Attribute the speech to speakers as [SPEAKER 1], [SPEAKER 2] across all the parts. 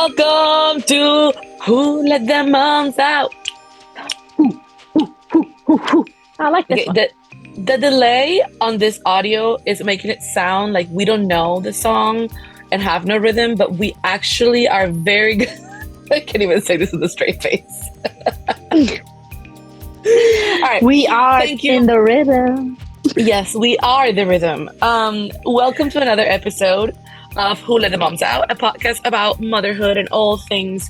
[SPEAKER 1] Welcome to Who Let Them Moms Out.
[SPEAKER 2] I like this
[SPEAKER 1] Okay,
[SPEAKER 2] one.
[SPEAKER 1] the delay on this audio is making it sound like we don't know the song and have no rhythm, but we actually are very good. I can't even say this with a straight face. All right.
[SPEAKER 2] We are
[SPEAKER 1] Thank you.
[SPEAKER 2] in the rhythm.
[SPEAKER 1] Yes, we are the rhythm. Welcome to another episode of Who Let the Moms Out, a podcast about motherhood and all things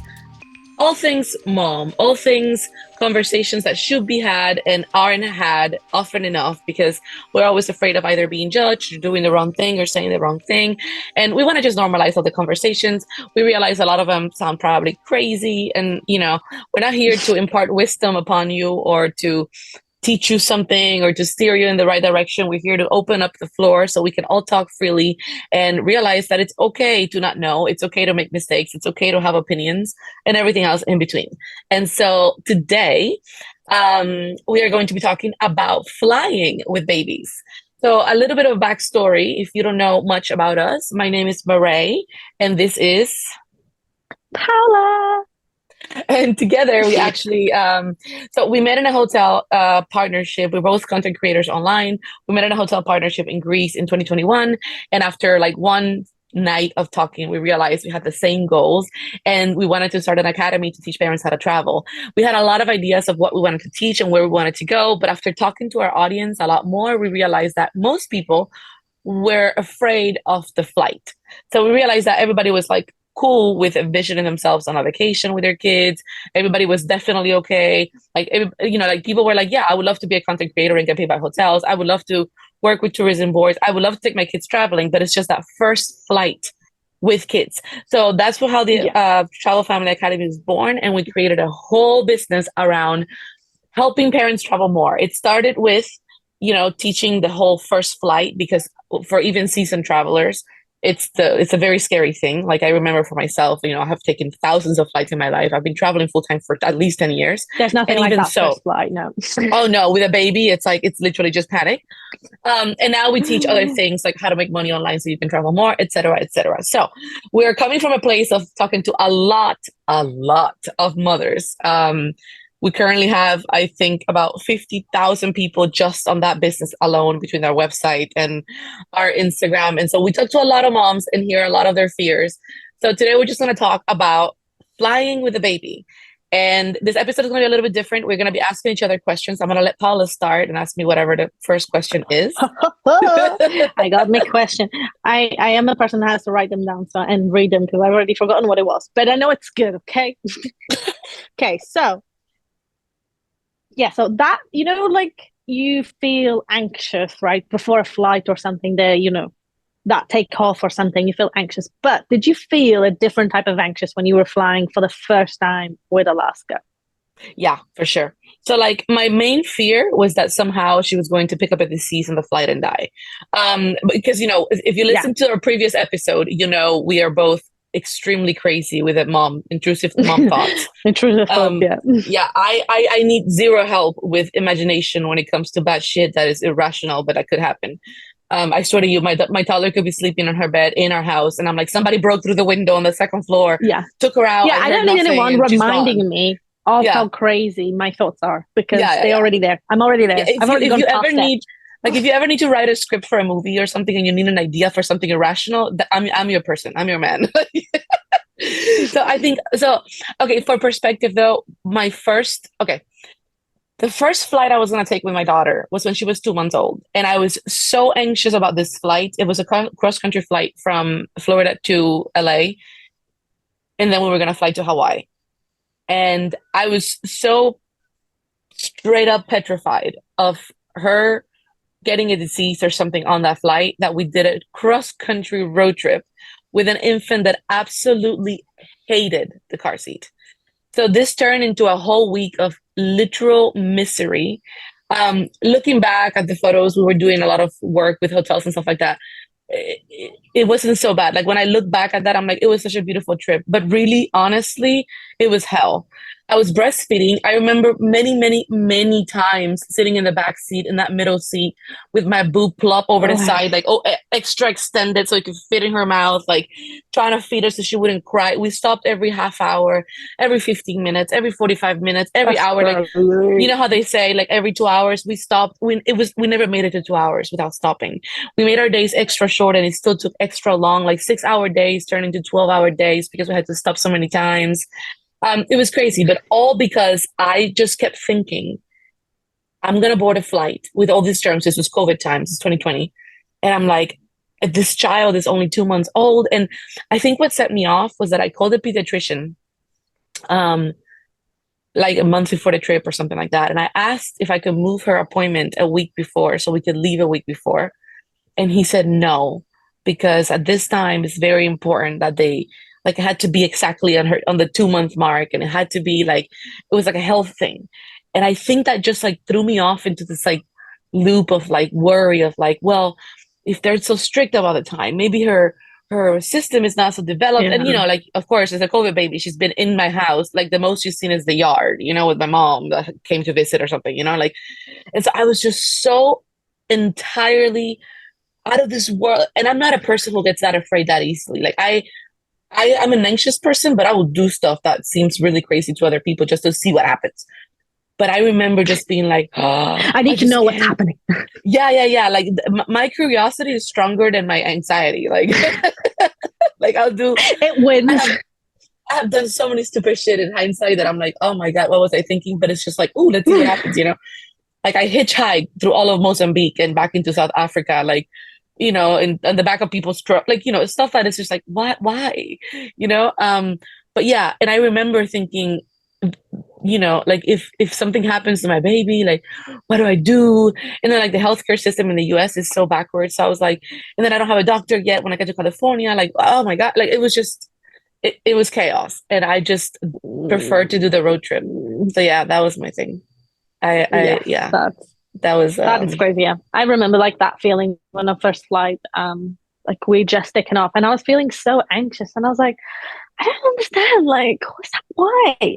[SPEAKER 1] mom, all things conversations that should be had and aren't had often enough because we're always afraid of either being judged or doing the wrong thing or saying the wrong thing. And we want to just normalize all the conversations. We realize a lot of them sound probably crazy. And, we're not here to impart wisdom upon you or to teach you something or to steer you in the right direction. We're here to open up the floor so we can all talk freely and realize that it's okay to not know. It's okay to make mistakes. It's okay to have opinions and everything else in between. And so today, we are going to be talking about flying with babies. So a little bit of backstory, if you don't know much about us, my name is Marae, and this is
[SPEAKER 2] Paula.
[SPEAKER 1] and together we actually so we met in a hotel partnership. We're both content creators online. We met in a hotel partnership in Greece in 2021, and after like one night of talking, we realized we had the same goals and we wanted to start an academy to teach parents how to travel. We had a lot of ideas of what we wanted to teach and where we wanted to go, but after talking to our audience a lot more, we realized that most people were afraid of the flight. So we realized that everybody was like cool with envisioning themselves on a vacation with their kids. Everybody was definitely okay. Like, like people were like, yeah, I would love to be a content creator and get paid by hotels. I would love to work with tourism boards. I would love to take my kids traveling, but it's just that first flight with kids. So that's how the Travel Family Academt was born. And we created a whole business around helping parents travel more. It started with, teaching the whole first flight, because for even seasoned travelers, it's a very scary thing. Like I remember for myself, I have taken thousands of flights in my life. I've been traveling full time for at least 10 years.
[SPEAKER 2] There's nothing
[SPEAKER 1] and
[SPEAKER 2] like
[SPEAKER 1] even
[SPEAKER 2] that
[SPEAKER 1] so,
[SPEAKER 2] first flight, no.
[SPEAKER 1] oh no, with a baby, it's literally just panic. And now we teach other things like how to make money online so you can travel more, et cetera, et cetera. So we're coming from a place of talking to a lot of mothers. We currently have, I think, about 50,000 people just on that business alone between our website and our Instagram. And so we talk to a lot of moms and hear a lot of their fears. So today we're just going to talk about flying with a baby. And this episode is going to be a little bit different. We're going to be asking each other questions. I'm going to let Paula start and ask me whatever the first question is.
[SPEAKER 2] I got my question. I am a person that has to write them down and read them because I've already forgotten what it was. But I know it's good, okay? Okay, so so that, like you feel anxious, right? Before a flight or something there, that take off or something, you feel anxious. But did you feel a different type of anxious when you were flying for the first time with Alaska?
[SPEAKER 1] Yeah, for sure. So like my main fear was that somehow she was going to pick up a disease in the flight and die. Because, if you listen to our previous episode, we are both extremely crazy with intrusive mom thoughts.
[SPEAKER 2] Intrusive thoughts, yeah.
[SPEAKER 1] Yeah, I need zero help with imagination when it comes to bad shit that is irrational, but that could happen. I swear to you, my toddler could be sleeping on her bed in our house, and I'm like, somebody broke through the window on the second floor, took her out.
[SPEAKER 2] Yeah, I don't need anyone reminding me of how crazy my thoughts are because they're already there. I'm already there. I've already gone past that.
[SPEAKER 1] Like if you ever need to write a script for a movie or something and you need an idea for something irrational, I'm your person. I'm your man. So I think so. Okay, for perspective though, the first flight I was going to take with my daughter was when she was 2 months old. And I was so anxious about this flight. It was a cross-country flight from Florida to LA. And then we were going to fly to Hawaii. And I was so straight up petrified of her getting a disease or something on that flight that we did a cross-country road trip with an infant that absolutely hated the car seat. So this turned into a whole week of literal misery. Looking back at the photos, we were doing a lot of work with hotels and stuff like that. It wasn't so bad. Like when I look back at that, I'm like, it was such a beautiful trip. But really, honestly, it was hell. I was breastfeeding. I remember many, many, many times sitting in the back seat in that middle seat with my boob plop over the
[SPEAKER 2] Oh,
[SPEAKER 1] side, like extra extended so it could fit in her mouth, like trying to feed her so she wouldn't cry. We stopped every half hour, every 15 minutes, every 45 minutes, every
[SPEAKER 2] that's
[SPEAKER 1] hour. Like, you
[SPEAKER 2] great.
[SPEAKER 1] know how they say, like every 2 hours we stopped. We never made it to 2 hours without stopping. We made our days extra short and it still took extra long, like 6 hour days turned into 12 hour days because we had to stop so many times. It was crazy, but all because I just kept thinking, I'm gonna board a flight with all these terms. This was COVID times, it's 2020. And I'm like, this child is only 2 months old. And I think what set me off was that I called a pediatrician um like a month before the trip or something like that. And I asked if I could move her appointment a week before so we could leave a week before. And he said no, because at this time it's very important that they like it had to be exactly on her on the 2 month mark, and it had to be like it was like a health thing. And I think that just like threw me off into this like loop of like worry of like, well, if they're so strict about the time, maybe her system is not so developed. And
[SPEAKER 2] Yeah.
[SPEAKER 1] like of course, as a COVID baby, she's been in my house. Like the most she's seen is the yard, with my mom that came to visit or something, like. And so I was just so entirely out of this world. And I'm not a person who gets that afraid that easily. Like I'm an anxious person, but I will do stuff that seems really crazy to other people just to see what happens. But I remember just being like, oh,
[SPEAKER 2] I
[SPEAKER 1] I
[SPEAKER 2] need to
[SPEAKER 1] just
[SPEAKER 2] know what's
[SPEAKER 1] can't.
[SPEAKER 2] happening.
[SPEAKER 1] Yeah, yeah, yeah. Like my curiosity is stronger than my anxiety. Like, like I'll do.
[SPEAKER 2] It
[SPEAKER 1] I
[SPEAKER 2] wins.
[SPEAKER 1] have I have done so many stupid shit in hindsight that I'm like, oh my god, what was I thinking? But it's just like, oh, let's see what happens. Like I hitchhiked through all of Mozambique and back into South Africa, like, in the back of people's truck, like, stuff that is just like, why? You know? But yeah, and I remember thinking, like if something happens to my baby, like, what do I do? And then like the healthcare system in the US is so backwards. So I was like, and then I don't have a doctor yet when I get to California, like, oh my God, like it was just it was chaos. And I just preferred to do the road trip. So yeah, that was my thing.
[SPEAKER 2] Yes,
[SPEAKER 1] Yeah,
[SPEAKER 2] that's
[SPEAKER 1] that was
[SPEAKER 2] that is crazy. Yeah, I remember like that feeling when I first flight. Like we just taken off, and I was feeling so anxious, and I was like, I don't understand. Like, what's that? Why?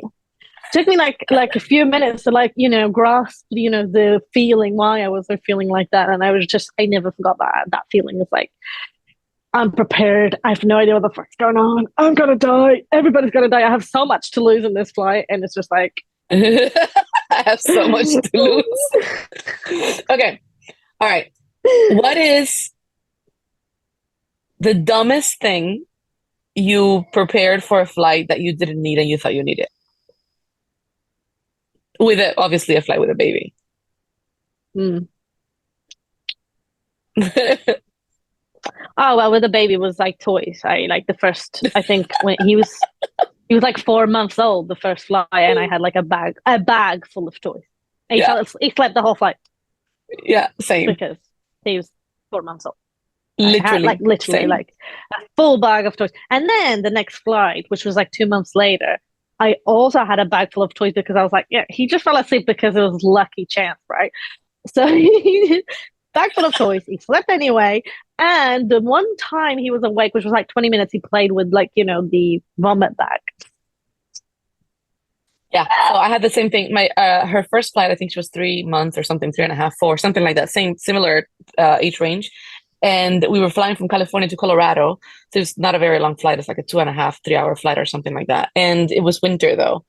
[SPEAKER 2] Took me like a few minutes to like grasp the feeling why I was feeling like that, and I never forgot that feeling. It's like I'm prepared. I have no idea what the fuck's going on. I'm gonna die. Everybody's gonna die. I have so much to lose in this flight, and it's just like
[SPEAKER 1] I have so much to lose. Okay. All right. What is the dumbest thing you prepared for a flight that you didn't need and you thought you needed? With obviously a flight with a baby.
[SPEAKER 2] mm. Oh well, with the baby was like toys. I like the first. I think when he was like 4 months old the first flight, and I had like a bag full of toys. And
[SPEAKER 1] Yeah.
[SPEAKER 2] he slept the whole flight
[SPEAKER 1] Yeah. Same.
[SPEAKER 2] because he was 4 months old. I had like
[SPEAKER 1] Literally.
[SPEAKER 2] literally
[SPEAKER 1] Same.
[SPEAKER 2] like a full bag of toys. And then the next flight, which was like 2 months later, I also had a bag full of toys because I was like, yeah, he just fell asleep because it was lucky chance, right? So he bag full of toys. He slept anyway. And the one time he was awake, which was like 20 minutes, he played with like, the vomit bag.
[SPEAKER 1] Yeah. So I had the same thing. My her first flight, I think she was 3 months or something, 3.5, 4, something like that. Similar age range. And we were flying from California to Colorado. So it's not a very long flight. It's like a 2.5, 3 hour flight or something like that. And it was winter though.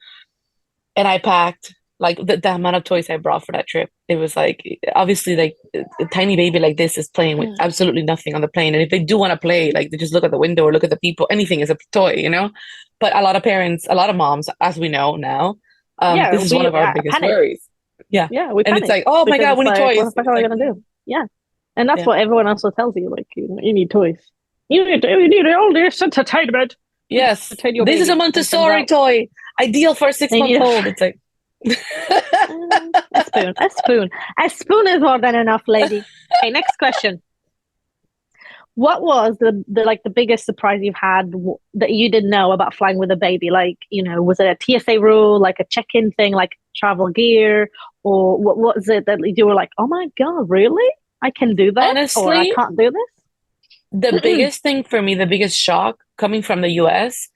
[SPEAKER 1] And I packed like the amount of toys I brought for that trip. It was like obviously like a tiny baby like this is playing with absolutely nothing on the plane. And if they do want to play, like they just look at the window or look at the people, anything is a toy. But a lot of parents, a lot of moms, as we know now,
[SPEAKER 2] Yeah,
[SPEAKER 1] this is one
[SPEAKER 2] we
[SPEAKER 1] of our biggest
[SPEAKER 2] panic.
[SPEAKER 1] worries. Yeah.
[SPEAKER 2] Yeah, we
[SPEAKER 1] And it's
[SPEAKER 2] panic
[SPEAKER 1] like, oh my
[SPEAKER 2] because
[SPEAKER 1] God,
[SPEAKER 2] it's
[SPEAKER 1] we need
[SPEAKER 2] like, what
[SPEAKER 1] toys.
[SPEAKER 2] the
[SPEAKER 1] And
[SPEAKER 2] fuck
[SPEAKER 1] it's
[SPEAKER 2] are we
[SPEAKER 1] like,
[SPEAKER 2] gonna do? Yeah, and that's
[SPEAKER 1] yeah.
[SPEAKER 2] what everyone also tells you. Like, you need toys. You need all this entertainment.
[SPEAKER 1] Yes.
[SPEAKER 2] Entertain your
[SPEAKER 1] This is a
[SPEAKER 2] baby. And it turns
[SPEAKER 1] Montessori
[SPEAKER 2] out
[SPEAKER 1] toy, ideal for a six
[SPEAKER 2] they
[SPEAKER 1] month
[SPEAKER 2] need
[SPEAKER 1] old. It's like
[SPEAKER 2] a spoon. A spoon. A spoon is more than enough, lady. Okay, next question. What was the biggest surprise you've had that you didn't know about flying with a baby? Like, was it a TSA rule, like a check-in thing, like travel gear, or what was it that you were like, oh my God, really? I can do that, or I
[SPEAKER 1] honestly,
[SPEAKER 2] can't do
[SPEAKER 1] the
[SPEAKER 2] this?
[SPEAKER 1] biggest thing for me, the biggest shock coming from the US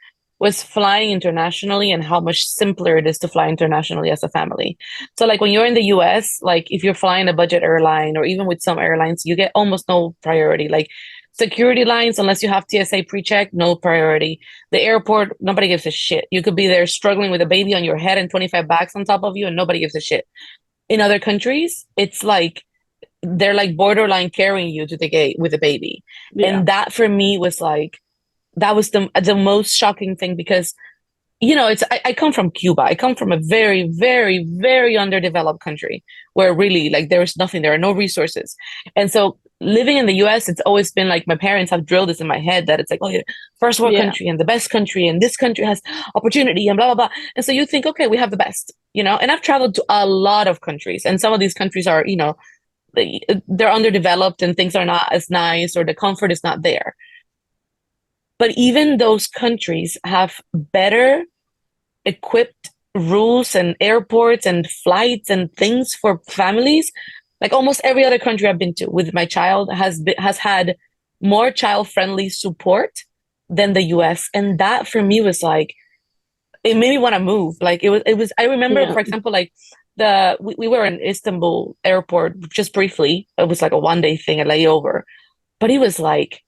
[SPEAKER 1] was flying internationally and how much simpler it is to fly internationally as a family. So like when you're in the US, like if you're flying a budget airline or even with some airlines, you get almost no priority. Like security lines, unless you have TSA pre-check, no priority. The airport, nobody gives a shit. You could be there struggling with a baby on your head and 25 bags on top of you, and nobody gives a shit. In other countries, it's like they're like borderline carrying you to the gate with a baby.
[SPEAKER 2] Yeah.
[SPEAKER 1] And that for me was like, that was the most shocking thing because I come from Cuba. I come from a very, very, very underdeveloped country where really like there's nothing, there are no resources. And so living in the US, it's always been like my parents have drilled this in my head that it's like, oh, yeah, first world
[SPEAKER 2] Yeah.
[SPEAKER 1] country and the best country, and this country has opportunity and blah, blah, blah. And so you think, okay, we have the best, and I've traveled to a lot of countries, and some of these countries are, they're underdeveloped and things are not as nice or the comfort is not there. But even those countries have better equipped rules and airports and flights and things for families. Like almost every other country I've been to with my child has had more child friendly support than the US, and that for me was like it made me want to move. Like it was. I remember,
[SPEAKER 2] Yeah.
[SPEAKER 1] for example, like we were in Istanbul airport just briefly. It was like a 1 day thing, a layover, but he was like,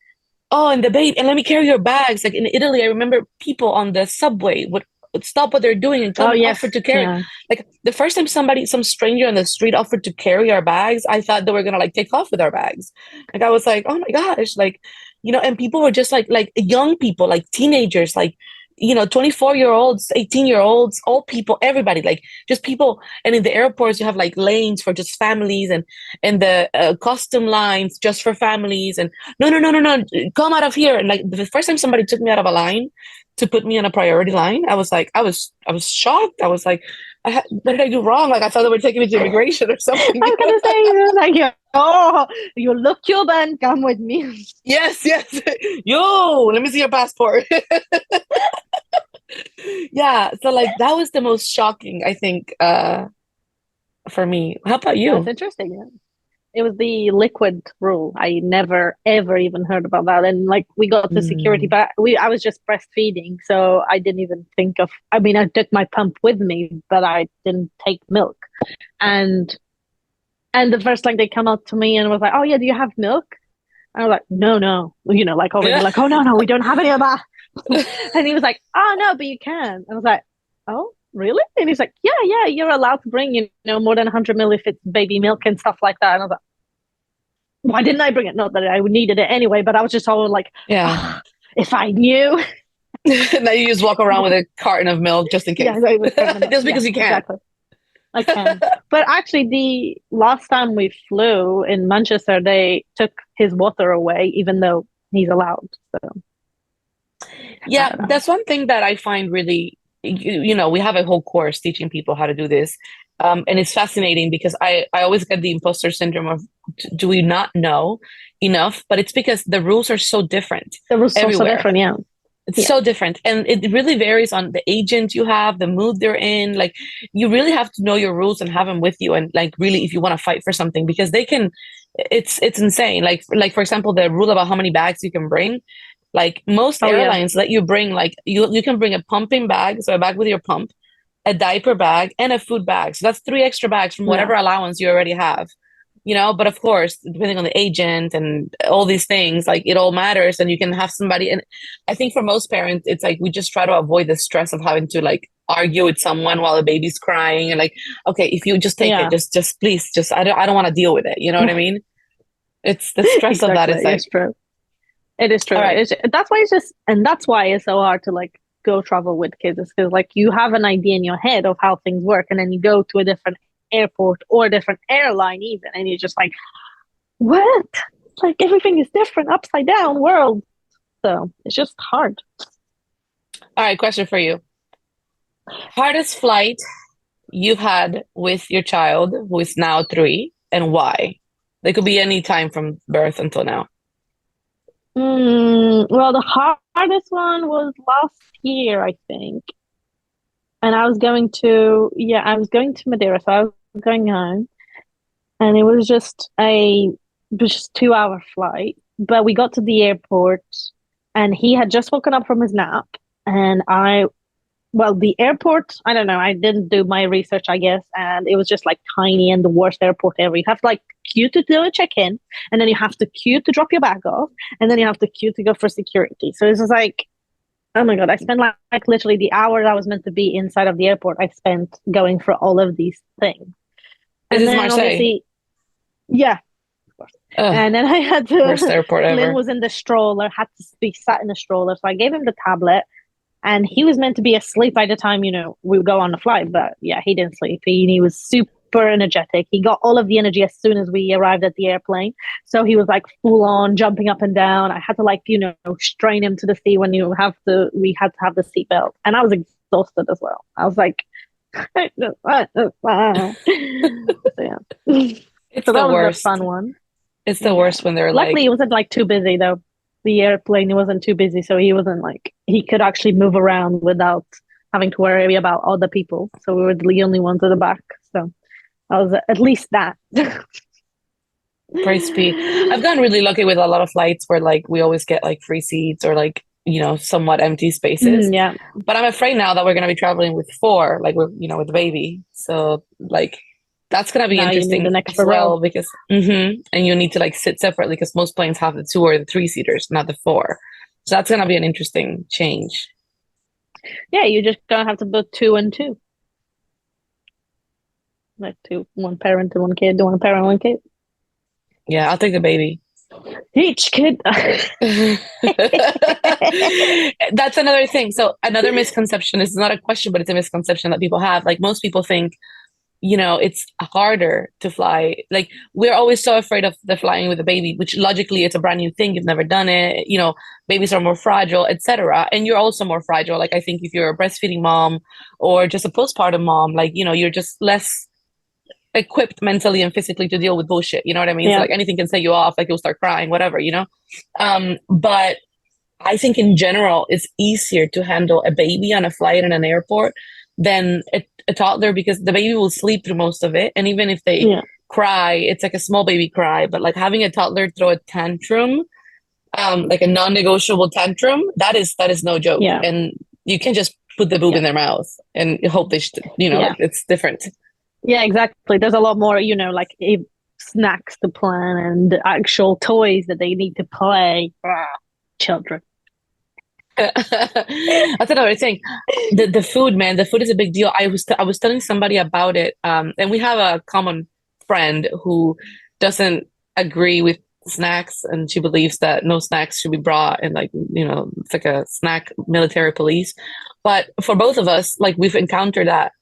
[SPEAKER 1] oh, and the babe, and let me carry your bags. Like in Italy, I remember people on the subway would stop what they're doing and
[SPEAKER 2] Oh
[SPEAKER 1] come and
[SPEAKER 2] yes.
[SPEAKER 1] offer to carry.
[SPEAKER 2] Yeah.
[SPEAKER 1] Like the first time some stranger on the street offered to carry our bags, I thought they were gonna like take off with our bags. Like I was like, oh my gosh, like, and people were just like young people, like teenagers, like 24-year-olds, 18-year-olds, old people, everybody, like just people. And in the airports, you have like lanes for just families and the custom lines just for families. And no, no, no, no, no, come out of here. And like the first time somebody took me out of a line to put me on a priority line, I was like, I was shocked. I was like, what did I do wrong? Like I thought they were taking me to immigration or something.
[SPEAKER 2] I was gonna say like, yeah, oh, you look Cuban, come with me.
[SPEAKER 1] Yes, yes. Yo, let me see your passport. Yeah, so like that was the most shocking, I think, for me. How about
[SPEAKER 2] That's
[SPEAKER 1] you?
[SPEAKER 2] interesting. Yeah. It was the liquid rule. I never ever even heard about that. And like we got to security,
[SPEAKER 1] Mm.
[SPEAKER 2] but I was just breastfeeding, so I didn't even think of. I mean, I took my pump with me, but I didn't take milk. And the first like they come up to me and was like, "Oh yeah, do you have milk?" And I was like, "No, no," like already
[SPEAKER 1] Yeah.
[SPEAKER 2] like, "Oh no, no, we don't have any of that." And he was like, "Oh no, but you can." And I was like, "Oh." Really? And he's like, yeah, yeah, you're allowed to bring, more than 100 ml if it's baby milk and stuff like that. And I was like, why didn't I bring it? Not that I needed it anyway, but I was just all like,
[SPEAKER 1] Yeah.
[SPEAKER 2] oh, if I knew.
[SPEAKER 1] Now you just walk around with a carton of milk just in
[SPEAKER 2] Yeah,
[SPEAKER 1] case.
[SPEAKER 2] I was pregnant.
[SPEAKER 1] Just
[SPEAKER 2] Yeah,
[SPEAKER 1] because you can.
[SPEAKER 2] exactly. I can. But actually, the last time we flew in Manchester, they took his water away, even though he's allowed. So I
[SPEAKER 1] Yeah,
[SPEAKER 2] don't know.
[SPEAKER 1] that's one thing that I find really, we have a whole course teaching people how to do this. And it's fascinating because I always get the imposter syndrome of do we not know enough? But it's because the rules are so different
[SPEAKER 2] The rules are so
[SPEAKER 1] everywhere.
[SPEAKER 2] different. Yeah.
[SPEAKER 1] It's
[SPEAKER 2] Yeah.
[SPEAKER 1] so different. And it really varies on the agent you have, the mood they're in. Like you really have to know your rules and have them with you. And like really, if you want to fight for something, because it's insane. Like for example, the rule about how many bags you can bring. Like most
[SPEAKER 2] Oh, yeah.
[SPEAKER 1] airlines let you bring like you can bring a pumping bag, so a bag with your pump, a diaper bag, and a food bag. So that's three extra bags from
[SPEAKER 2] Yeah.
[SPEAKER 1] whatever allowance you already have. But of course, depending on the agent and all these things, like it all matters. And you can have somebody. And I think for most parents, it's like we just try to avoid the stress of having to like argue with someone while the baby's crying and like, okay, if you just take it,
[SPEAKER 2] Yeah.
[SPEAKER 1] just please, just I don't want to deal with it. You know what I mean? It's the stress of that
[SPEAKER 2] Exactly.
[SPEAKER 1] is
[SPEAKER 2] It's
[SPEAKER 1] like,
[SPEAKER 2] true. It is
[SPEAKER 1] all
[SPEAKER 2] true.
[SPEAKER 1] right,
[SPEAKER 2] That's why and that's why it's so hard to like go travel with kids. It's because like you have an idea in your head of how things work, and then you go to a different airport or a different airline even, and you're just like, what? Like everything is different, upside down world. So it's just hard.
[SPEAKER 1] all right. Question for you: hardest flight you've had with your child who is now 3, and why? They could be any time from birth until now.
[SPEAKER 2] Well, the hardest one was last year, I think. And I was going to Madeira, so I was going home, and it was just 2 hour flight. But we got to the airport, and he had just woken up from his nap, And well, the airport, I don't know. I didn't do my research, I guess, and it was just like tiny and the worst airport ever. You have to like queue to do a check-in, and then you have to queue to drop your bag off, and then you have to queue to go for security. So it's just like, oh my God, I spent like literally the hour I was meant to be inside of the airport, I spent going for all of these things.
[SPEAKER 1] This
[SPEAKER 2] And
[SPEAKER 1] is
[SPEAKER 2] then
[SPEAKER 1] Marseille.
[SPEAKER 2] obviously, yeah, of course.
[SPEAKER 1] Ugh,
[SPEAKER 2] And then I had
[SPEAKER 1] worst
[SPEAKER 2] to,
[SPEAKER 1] airport
[SPEAKER 2] Flynn
[SPEAKER 1] ever.
[SPEAKER 2] was in the stroller, had to be sat in the stroller. So I gave him the tablet, and he was meant to be asleep by the time, we would go on the flight. But yeah, he didn't sleep. He was super energetic. He got all of the energy as soon as we arrived at the airplane. So he was like full on jumping up and down. I had to like, strain him to the seat when we had to have the seatbelt. And I was exhausted as well. I was like, so yeah.
[SPEAKER 1] It's
[SPEAKER 2] So
[SPEAKER 1] the
[SPEAKER 2] that was the
[SPEAKER 1] worst.
[SPEAKER 2] fun one.
[SPEAKER 1] It's the
[SPEAKER 2] Yeah.
[SPEAKER 1] worst when they're
[SPEAKER 2] Luckily,
[SPEAKER 1] like,
[SPEAKER 2] it wasn't like too busy though. The airplane wasn't too busy, so he wasn't like he could actually move around without having to worry about other people. So we were the only ones at the back. So I was at least that.
[SPEAKER 1] praise be. I've gotten really lucky with a lot of flights where like we always get like free seats or like, somewhat empty spaces.
[SPEAKER 2] Yeah.
[SPEAKER 1] But I'm afraid now that we're gonna be traveling with four, like with the baby. So like that's gonna be
[SPEAKER 2] Now you need
[SPEAKER 1] interesting
[SPEAKER 2] an
[SPEAKER 1] as
[SPEAKER 2] extra row.
[SPEAKER 1] well because and you need to like sit separately because most planes have the two or the three seaters, not the four. So that's gonna be an interesting change.
[SPEAKER 2] Yeah, you're just gonna have to put two and two, like two, one parent and one kid, one parent, one kid.
[SPEAKER 1] Yeah, I'll take the baby.
[SPEAKER 2] Each kid.
[SPEAKER 1] That's another thing. So another misconception, this is not a question, but it's a misconception that people have. Like most people think, it's harder to fly. Like we're always so afraid of the flying with a baby, which logically it's a brand new thing. You've never done it. Babies are more fragile, etc. And you're also more fragile. Like I think if you're a breastfeeding mom or just a postpartum mom, like, you're just less equipped mentally and physically to deal with bullshit. You know what I mean? So
[SPEAKER 2] Yeah.
[SPEAKER 1] like anything can set you off, like you'll start crying, whatever. But I think in general, it's easier to handle a baby on a flight in an airport than a toddler because the baby will sleep through most of it. And even if they
[SPEAKER 2] Yeah.
[SPEAKER 1] cry, it's like a small baby cry. But like having a toddler throw a tantrum, like a non-negotiable tantrum, that is no joke.
[SPEAKER 2] Yeah.
[SPEAKER 1] And you can just put the boob
[SPEAKER 2] Yeah.
[SPEAKER 1] in their mouth and hope
[SPEAKER 2] Yeah.
[SPEAKER 1] like it's different.
[SPEAKER 2] Yeah, exactly. There's a lot more, like snacks to plan and actual toys that they need to play. Children.
[SPEAKER 1] That's another thing. The food, man, the food is a big deal. I was telling somebody about it, and we have a common friend who doesn't agree with snacks, and she believes that no snacks should be brought, and like it's like a snack military police. But for both of us, like we've encountered that.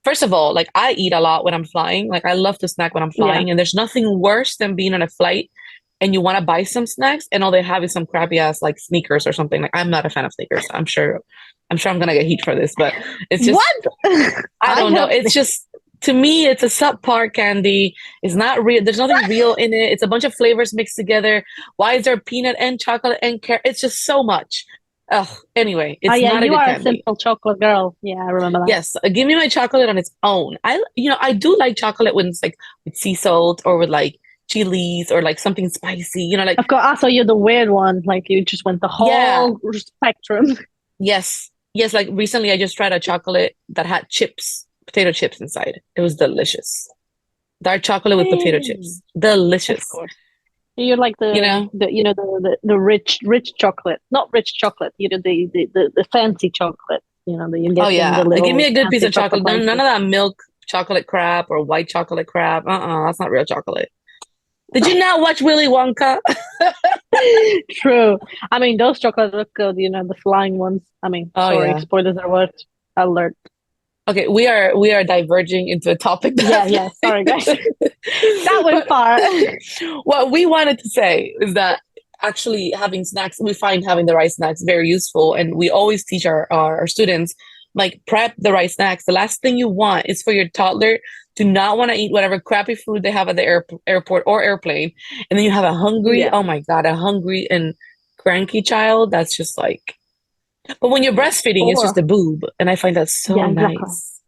[SPEAKER 1] First of all, like I eat a lot when I'm flying. Like I love to snack when I'm
[SPEAKER 2] Yeah.
[SPEAKER 1] flying, and there's nothing worse than being on a flight and you want to buy some snacks and all they have is some crappy ass like sneakers or something. Like I'm not a fan of sneakers. I'm gonna get heat for this, but it's just
[SPEAKER 2] What?
[SPEAKER 1] I
[SPEAKER 2] I
[SPEAKER 1] don't know.
[SPEAKER 2] have.
[SPEAKER 1] It's just to me, it's a subpar candy. It's not real. There's nothing real in it. It's a bunch of flavors mixed together. Why is there peanut and chocolate and carrot? It's just so much. Ugh. Anyway,
[SPEAKER 2] Oh
[SPEAKER 1] it's
[SPEAKER 2] yeah,
[SPEAKER 1] not a
[SPEAKER 2] you
[SPEAKER 1] good
[SPEAKER 2] are a
[SPEAKER 1] candy.
[SPEAKER 2] simple chocolate girl. Yeah, I remember that.
[SPEAKER 1] Yes, give me my chocolate on its own. I do like chocolate when it's like with sea salt or with like chilies or like something spicy. Like
[SPEAKER 2] Of course, also you're the weird one. Like you just went the
[SPEAKER 1] yeah,
[SPEAKER 2] whole spectrum.
[SPEAKER 1] yes, yes. Like recently, I just tried a chocolate that had chips, potato chips inside. It was delicious. Dark chocolate with potato
[SPEAKER 2] Hey,
[SPEAKER 1] chips,
[SPEAKER 2] of
[SPEAKER 1] delicious.
[SPEAKER 2] course. You're like
[SPEAKER 1] You
[SPEAKER 2] the
[SPEAKER 1] know?
[SPEAKER 2] the you know the rich chocolate, not rich chocolate. The fancy chocolate. That you
[SPEAKER 1] Oh
[SPEAKER 2] get in the
[SPEAKER 1] yeah, give me
[SPEAKER 2] little
[SPEAKER 1] a good piece
[SPEAKER 2] fancy
[SPEAKER 1] of
[SPEAKER 2] chocolate
[SPEAKER 1] chocolate. None
[SPEAKER 2] places.
[SPEAKER 1] of that milk chocolate crap or white chocolate crap. That's not real chocolate. Did you not watch Willy Wonka?
[SPEAKER 2] True. I mean, those chocolates look good. The flying ones. I mean,
[SPEAKER 1] Oh
[SPEAKER 2] sorry,
[SPEAKER 1] yeah.
[SPEAKER 2] spoilers alert.
[SPEAKER 1] Okay, we are diverging into a topic
[SPEAKER 2] Yeah,
[SPEAKER 1] that
[SPEAKER 2] yeah. Sorry, guys. That went
[SPEAKER 1] but
[SPEAKER 2] far.
[SPEAKER 1] what we wanted to say is that actually having snacks, we find having the right snacks very useful. And we always teach our students like prep the right snacks. The last thing you want is for your toddler to not want to eat whatever crappy food they have at the airport or airplane. And then you have a hungry,
[SPEAKER 2] Yeah,
[SPEAKER 1] oh my God, a hungry and cranky child. That's just like, but when you're
[SPEAKER 2] yeah.
[SPEAKER 1] breastfeeding, it's just
[SPEAKER 2] Or
[SPEAKER 1] a boob. And I find that so
[SPEAKER 2] yeah, exactly.
[SPEAKER 1] nice.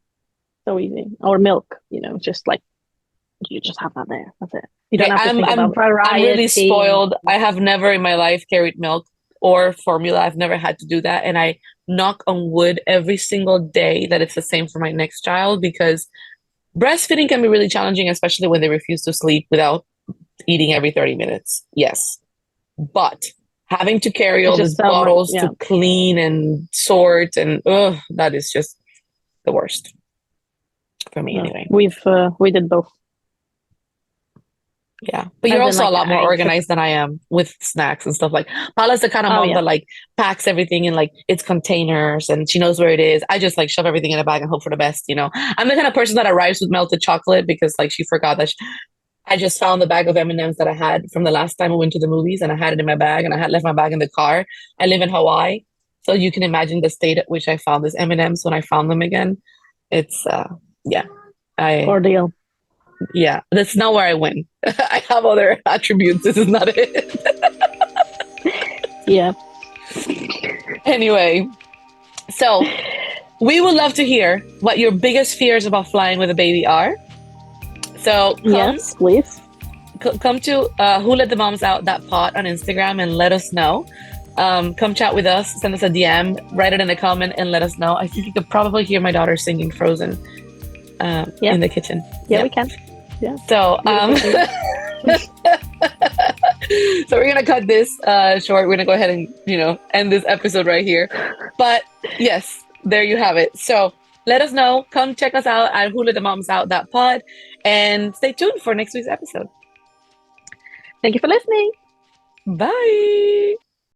[SPEAKER 2] So easy. Or milk. Just like you just have that there. That's it. You don't
[SPEAKER 1] Okay,
[SPEAKER 2] have to
[SPEAKER 1] I'm
[SPEAKER 2] think
[SPEAKER 1] I'm
[SPEAKER 2] about
[SPEAKER 1] I'm really
[SPEAKER 2] variety and
[SPEAKER 1] spoiled. I have never in my life carried milk or formula. I've never had to do that, and I knock on wood every single day that it's the same for my next child, because breastfeeding can be really challenging, especially when they refuse to sleep without eating every 30 minutes. Yes. But having to carry
[SPEAKER 2] It's
[SPEAKER 1] all these
[SPEAKER 2] just so much.
[SPEAKER 1] bottles
[SPEAKER 2] Yeah.
[SPEAKER 1] to clean and sort, and that is just the worst for me
[SPEAKER 2] No,
[SPEAKER 1] anyway.
[SPEAKER 2] we did both.
[SPEAKER 1] Yeah. But you're
[SPEAKER 2] As in,
[SPEAKER 1] also a
[SPEAKER 2] like,
[SPEAKER 1] lot more
[SPEAKER 2] I took.
[SPEAKER 1] organized than I am with snacks and stuff. Like Paula's the kind of
[SPEAKER 2] Oh
[SPEAKER 1] mom
[SPEAKER 2] yeah.
[SPEAKER 1] that like packs everything in like its containers and she knows where it is. I just like shove everything in a bag and hope for the best, you know. I'm the kind of person that arrives with melted chocolate because like she forgot that I just found the bag of M&Ms that I had from the last time we went to the movies, and I had it in my bag, and I had left my bag in the car. I live in Hawaii, so you can imagine the state at which I found these M&Ms when I found them again. It's yeah. I
[SPEAKER 2] Ordeal.
[SPEAKER 1] Yeah, that's not where I win. I have other attributes. This is not it.
[SPEAKER 2] Yeah.
[SPEAKER 1] Anyway, so we would love to hear what your biggest fears about flying with a baby are. So
[SPEAKER 2] Yes, please.
[SPEAKER 1] come to Who Let the Moms Out That Pot on Instagram and let us know. Come chat with us, send us a DM, write it in a comment, and let us know. I think you could probably hear my daughter singing Frozen in the kitchen.
[SPEAKER 2] Yeah, we can. Yeah.
[SPEAKER 1] So, so we're gonna cut this short. We're gonna go ahead and end this episode right here. But yes, there you have it. So let us know. Come check us out at Who Let the Moms Out That Pod, and stay tuned for next week's episode.
[SPEAKER 2] Thank you for listening.
[SPEAKER 1] Bye.